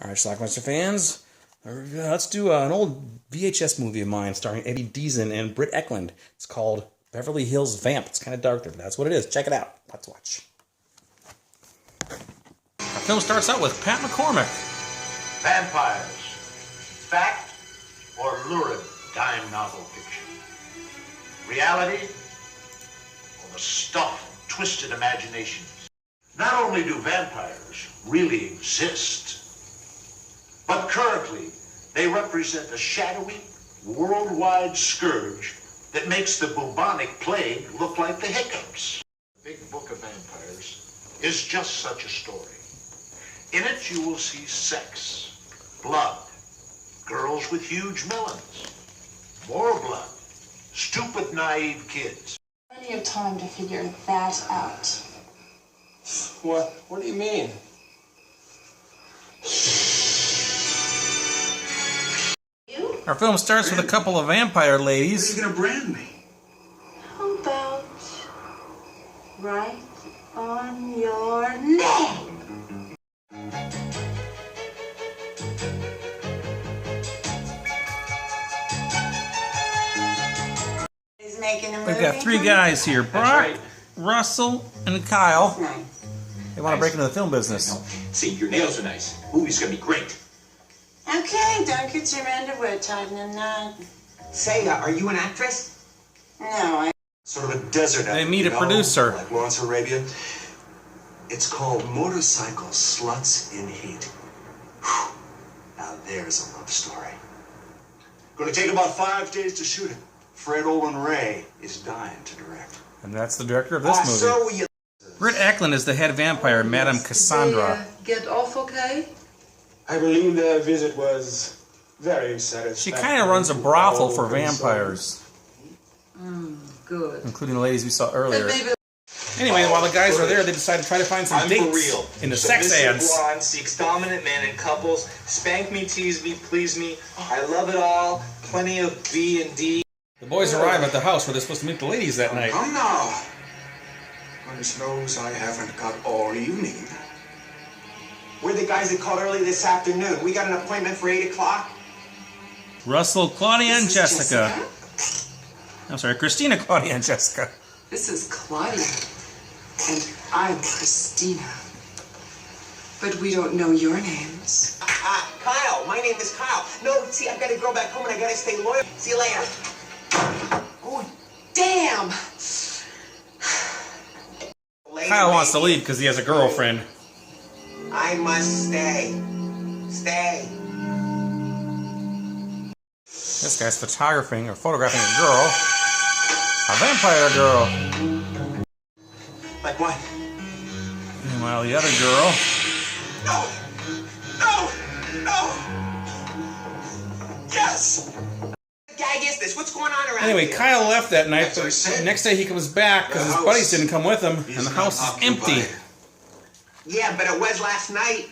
All right, Schlockmeister fans, let's do an old VHS movie of mine starring Eddie Deason and Britt Eklund. It's called Beverly Hills Vamp. It's kind of dark there, but that's what it is. Check it out. Let's watch. Our film starts out with Pat McCormick. Vampires. Fact or lurid dime novel fiction? Reality or the stuff of twisted imaginations? Not only do vampires really exist, but currently they represent a shadowy, worldwide scourge that makes the bubonic plague look like the hiccups. The Big Book of Vampires is just such a story. In it you will see sex, blood, girls with huge melons, more blood, stupid, naive kids. Plenty of time to figure that out. What do you mean? Our film starts with a couple of vampire ladies. Are you gonna brand me? How about right on your neck? He's making a movie. We've got three guys here, Brock, right. Russell, and Kyle. Nice. They want to break into the film business. See, your nails are nice. Movie's gonna be great. Okay, don't get your underwear tied in a knot. Say, are you an actress? No, I... Sort of a desert They act, meet a you know, producer. like Lawrence Arabia. It's called Motorcycle Sluts in Heat. Whew. Now there's a love story. Gonna take about 5 days to shoot it. Fred Olin Ray is dying to direct. And that's the director of this movie. So you... Britt Eklund is the head vampire, Madame Cassandra. Get off okay? I believe the visit was very She satisfactory. kind of runs a brothel for vampires, Good. including the ladies we saw earlier. Maybe Anyway, while the guys are there, they decide to try to find some I'm dates for real. in the sex Submissive ads. blonde seeks dominant man in couples. Spank me, tease me, please me. I love it all. Plenty of B and D. The boys arrive at the house where they're supposed to meet the ladies that night. Come now. Goodness knows I haven't got all evening. We're the guys that called early this afternoon. We got an appointment for 8 o'clock. Russell, Claudia, and This is Jessica. I'm sorry, Christina, Claudia, and Jessica. this is Claudia, and I'm Christina. But we don't know your names. Kyle. My name is Kyle. No, see, I've got to go back home and I got to stay loyal. See you later. Oh, damn. Kyle wants to leave because he has a girlfriend. I must stay. Stay. This guy's photographing or photographing a girl. A vampire girl. Like what? Meanwhile, the other girl. No! No! No! Yes! What gag is this? What's going on around Anyway, here? Kyle left that night, but what I said. next day he comes back because his buddies didn't come with him, and the house is empty. Yeah, but it was last night.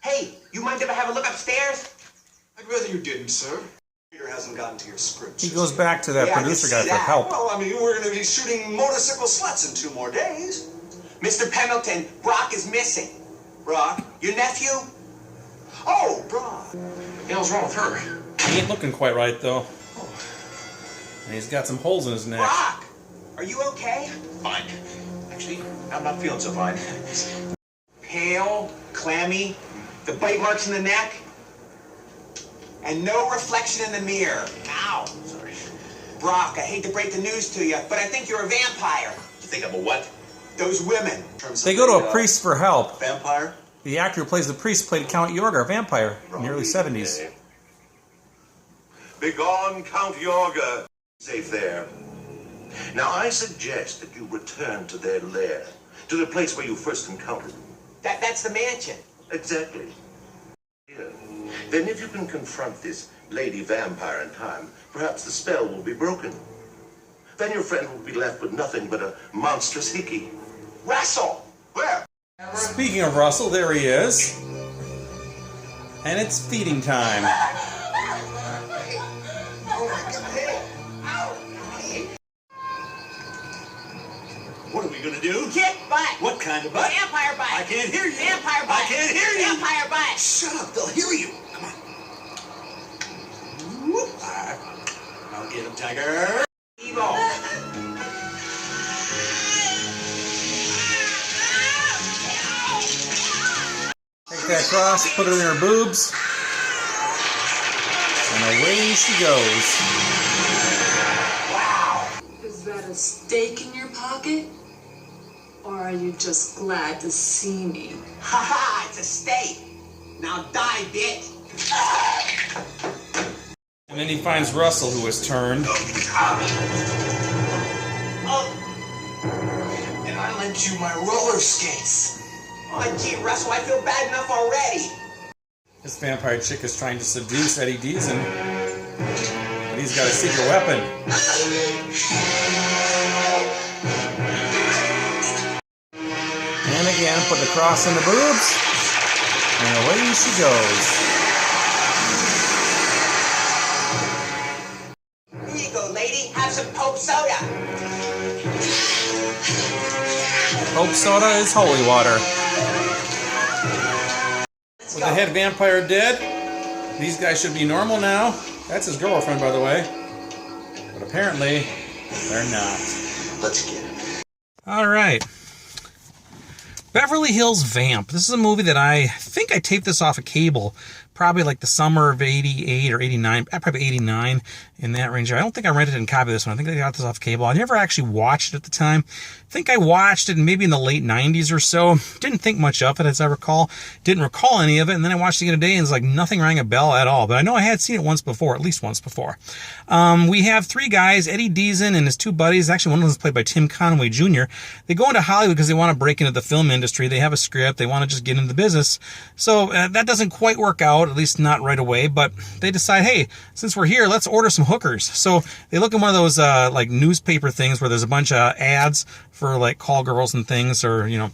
Hey, you mind if I have a look upstairs? I'd rather you didn't, sir. Peter hasn't gotten to your script. He goes back to that Yeah, I can producer see guy for that. help. Well, I mean, we're going to be shooting motorcycle sluts in 2 more days. Mr. Pendleton, Brock is missing. Brock? Your nephew? Oh, Brock. What the hell's wrong with her? He ain't looking quite right, though. And he's got some holes in his neck. Brock! Are you okay? Fine. Actually, I'm not feeling so fine. Pale, clammy, the bite marks in the neck, and no reflection in the mirror. Ow. Sorry. Brock, I hate to break the news to you, but I think you're a vampire. You think I'm a what? Those women. They go to a priest for help. Vampire? The actor who plays the priest played Count Yorga, a vampire, in the early 70s. Begone, Count Yorga. Safe there. Now I suggest that you return to their lair, to the place where you first encountered them. That's the mansion. Exactly. Here. Then if you can confront this lady vampire in time, perhaps the spell will be broken. Then your friend will be left with nothing but a monstrous hickey. Russell! Where? Speaking of Russell, there he is. And it's feeding time. What are we gonna do? Kick butt! What kind of butt? Vampire butt! I can't hear you. Vampire butt! I can't hear you. Vampire Shut up, they'll hear you. Come on. Whoop. All right. I'll get him, Tiger. Evil. Take that cross, put it in her boobs, and away she goes. Wow. Is that a steak in your pocket? Or are you just glad to see me? Ha ha, it's a steak. Now die, bitch. And then he finds Russell, who has turned. Oh, And I lent you my roller skates. oh, gee, Russell, I feel bad enough already. This vampire chick is trying to seduce Eddie Deason, but he's got a secret weapon. And again, put the cross in the boobs, and away she goes. Here you go, lady. Have some Coke soda. Coke soda is holy water. With the head vampire dead, these guys should be normal now. That's his girlfriend, by the way. But apparently, they're not. Let's get it. All right. Beverly Hills Vamp. This is a movie that I think I taped this off of cable, probably like the summer of 88 or 89, probably 89, in that range. I don't think I rented and copied this one. I think I got this off cable. I never actually watched it at the time. I think I watched it maybe in the late 90s or so. Didn't think much of it, as I recall. Didn't recall any of it, and then I watched it again today, and it's like nothing rang a bell at all. But I know I had seen it once before, at least once before. We have three guys, Eddie Deason and his two buddies. Actually, one of them is played by Tim Conway Jr. They go into Hollywood because they want to break into the film industry. They have a script. They want to just get into the business. So that doesn't quite work out, at least not right away. But they decide, hey, since we're here, let's order some hookers. So they look at one of those like newspaper things where there's a bunch of ads for like call girls and things, or, you know.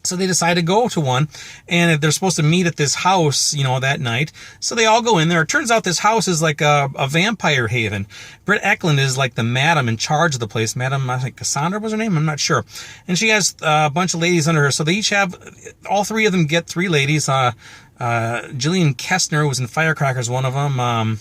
So they decide to go to one, and they're supposed to meet at this house, you know, that night. So they all go in there. It turns out this house is like a vampire haven. Britt Eklund is like the madam in charge of the place. Madam, I think Cassandra was her name. I'm not sure. And she has a bunch of ladies under her. So they each have, all three of them get three ladies. Jillian Kestner was in Firecrackers, one of them.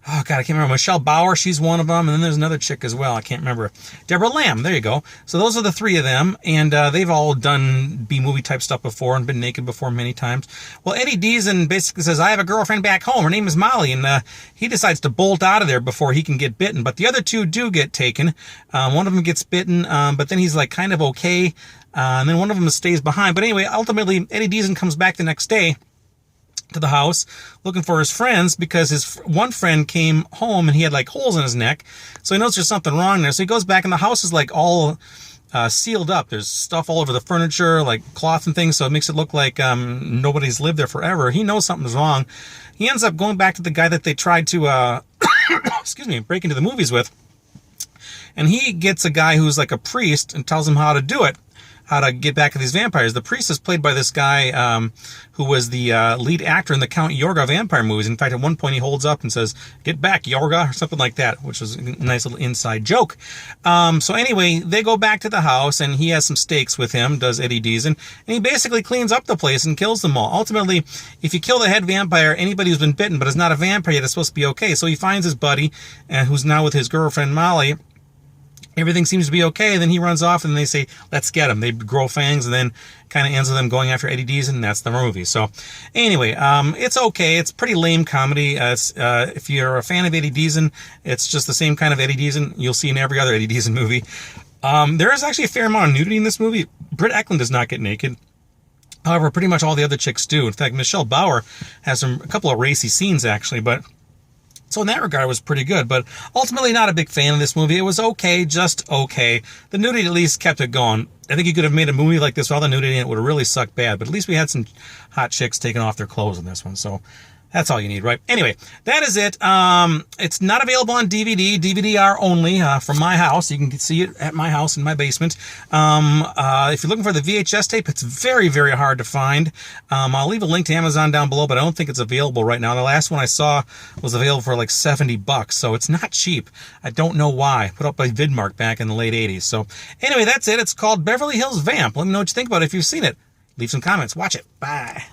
Oh, God, I can't remember. Michelle Bauer, she's one of them. And then there's another chick as well. I can't remember. Deborah Lamb, there you go. So those are the three of them. And they've all done B-movie type stuff before and been naked before many times. Well, Eddie Deason basically says, I have a girlfriend back home. Her name is Molly. And he decides to bolt out of there before he can get bitten. But the other two do get taken. One of them gets bitten, but then he's like kind of okay. And then one of them stays behind. But anyway, ultimately, Eddie Deason comes back the next day to the house looking for his friends, because his one friend came home and he had like holes in his neck. So he knows there's something wrong there. So he goes back, and the house is like all sealed up. There's stuff all over the furniture, like cloth and things. So it makes it look like nobody's lived there forever. He knows something's wrong. He ends up going back to the guy that they tried to, break into the movies with. And he gets a guy who's like a priest and tells him how to do it, how to get back at these vampires. The priest is played by this guy who was the lead actor in the Count Yorga vampire movies. In fact, at one point he holds up and says, "Get back, Yorga," or something like that, which was a nice little inside joke. So anyway, they go back to the house, and he has some stakes with him, does Eddie Deason, and he basically cleans up the place and kills them all. Ultimately, if you kill the head vampire, anybody who's been bitten but is not a vampire yet is supposed to be okay. So he finds his buddy, who's now with his girlfriend, Molly. Everything seems to be okay, and then he runs off, and they say, let's get him. They grow fangs, and then kind of ends with them going after Eddie Deason, and that's the movie. So anyway, it's okay. It's pretty lame comedy. If you're a fan of Eddie Deason, it's just the same kind of Eddie Deason you'll see in every other Eddie Deason movie. There is actually a fair amount of nudity in this movie. Britt Eklund does not get naked. However, pretty much all the other chicks do. In fact, Michelle Bauer has a couple of racy scenes, actually, but so in that regard, it was pretty good, but ultimately not a big fan of this movie. It was okay, just okay. The nudity at least kept it going. I think you could have made a movie like this with all the nudity, and it would have really sucked bad, but at least we had some hot chicks taking off their clothes in this one, so that's all you need, right? Anyway, that is it. It's not available on DVD, DVD-R only, from my house. You can see it at my house in my basement. If you're looking for the VHS tape, it's very, very hard to find. I'll leave a link to Amazon down below, but I don't think it's available right now. The last one I saw was available for like $70, so it's not cheap. I don't know why. Put up by Vidmark back in the late 80s. So anyway, that's it. It's called Beverly Hills Vamp. Let me know what you think about it if you've seen it. Leave some comments. Watch it. Bye.